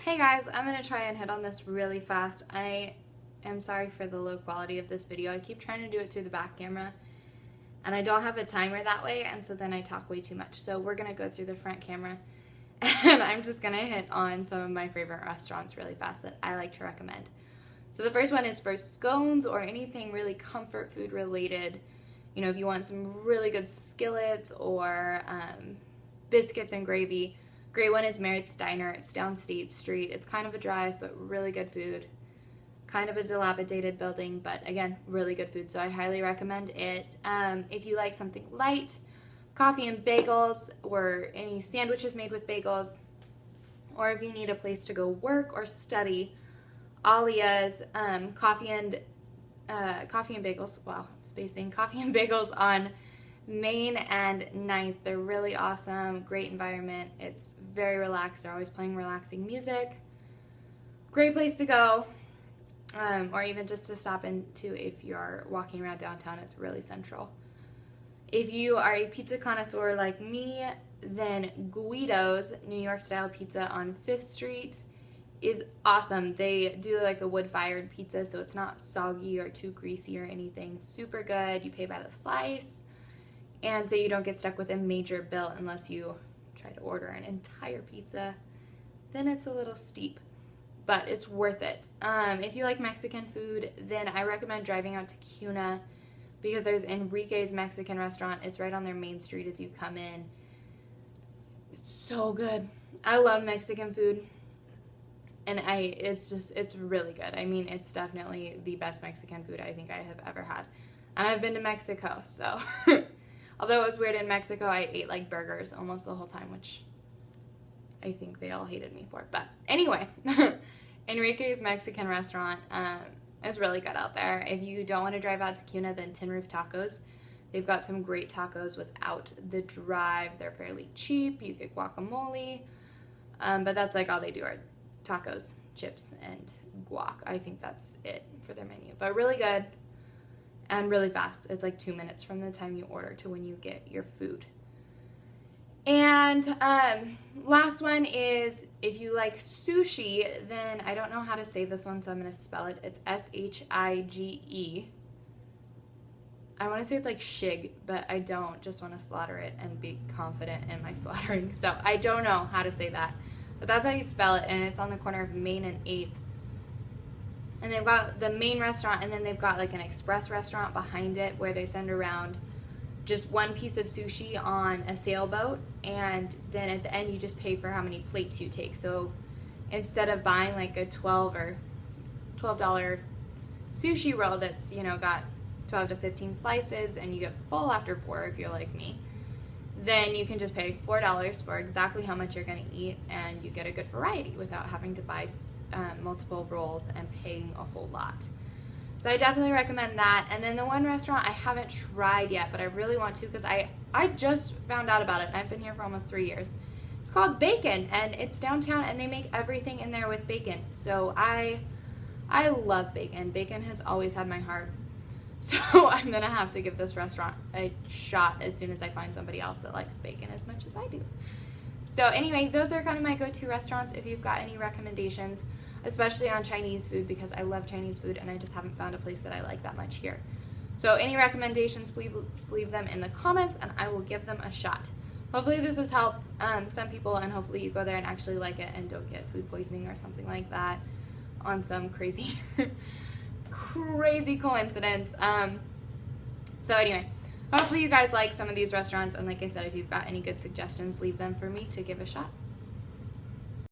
Hey guys, I'm going to try and hit on this really fast. I am sorry for the low quality of this video. I keep trying to do it through the back camera and I don't have a timer that way, and so then I talk way too much. So we're going to go through the front camera and I'm just going to hit on some of my favorite restaurants really fast that I like to recommend. So the first one is for scones or anything really comfort food related. You know, if you want some really good skillets or biscuits and gravy. Great one is Merritt's Diner. It's down State Street. It's kind of a drive, but really good food. Kind of a dilapidated building, but again, really good food. So I highly recommend it. If you like something light, coffee and bagels, or any sandwiches made with bagels, or if you need a place to go work or study, Alia's coffee and bagels. Wow, spacing. Coffee and bagels on Main and 9th. They're really awesome, great environment. It's very relaxed. They're always playing relaxing music. Great place to go, or even just to stop into if you're walking around downtown. It's really central. If you are a pizza connoisseur like me, then Guido's New York style pizza on 5th Street is awesome. They do like a wood-fired pizza, so it's not soggy or too greasy or anything. Super good. You pay by the slice. And so you don't get stuck with a major bill unless you try to order an entire pizza. Then it's a little steep, but it's worth it. If you like Mexican food, then I recommend driving out to Cuna because there's Enrique's Mexican restaurant. It's right on their main street as you come in. It's so good. I love Mexican food, and it's really good. I mean, it's definitely the best Mexican food I think I have ever had. And I've been to Mexico, so... Although it was weird in Mexico, I ate like burgers almost the whole time, which I think they all hated me for. But anyway, Enrique's Mexican restaurant is really good out there. If you don't want to drive out to Cuna, then Tin Roof Tacos. They've got some great tacos without the drive. They're fairly cheap. You get guacamole. But that's like all they do are tacos, chips, and guac. I think that's it for their menu. But really good. And really fast. It's like 2 minutes from the time you order to when you get your food. And last one is, if you like sushi, then I don't know how to say this one, so I'm going to spell it. It's S-H-I-G-E. I want to say it's like shig, but I don't. Just want to slaughter it and be confident in my slaughtering. So I don't know how to say that. But that's how you spell it, and it's on the corner of Main and 8th. And they've got the main restaurant, and then they've got like an express restaurant behind it where they send around just one piece of sushi on a sailboat, and then at the end you just pay for how many plates you take. So instead of buying like a $12 sushi roll that's, you know, got 12 to 15 slices and you get full after 4 if you're like me, then you can just pay $4 for exactly how much you're going to eat, and you get a good variety without having to buy multiple rolls and paying a whole lot. So I definitely recommend that. And then the one restaurant I haven't tried yet, but I really want to because I just found out about it, and I've been here for almost 3 years. It's called Bacon, and it's downtown, and they make everything in there with bacon. So I love bacon. Bacon has always had my heart. So I'm going to have to give this restaurant a shot as soon as I find somebody else that likes bacon as much as I do. So anyway, those are kind of my go-to restaurants if you've got any recommendations, especially on Chinese food, because I love Chinese food and I just haven't found a place that I like that much here. So any recommendations, please leave them in the comments and I will give them a shot. Hopefully this has helped some people, and hopefully you go there and actually like it and don't get food poisoning or something like that on some crazy coincidence. So anyway, hopefully you guys like some of these restaurants, and like I said, if you've got any good suggestions, leave them for me to give a shot.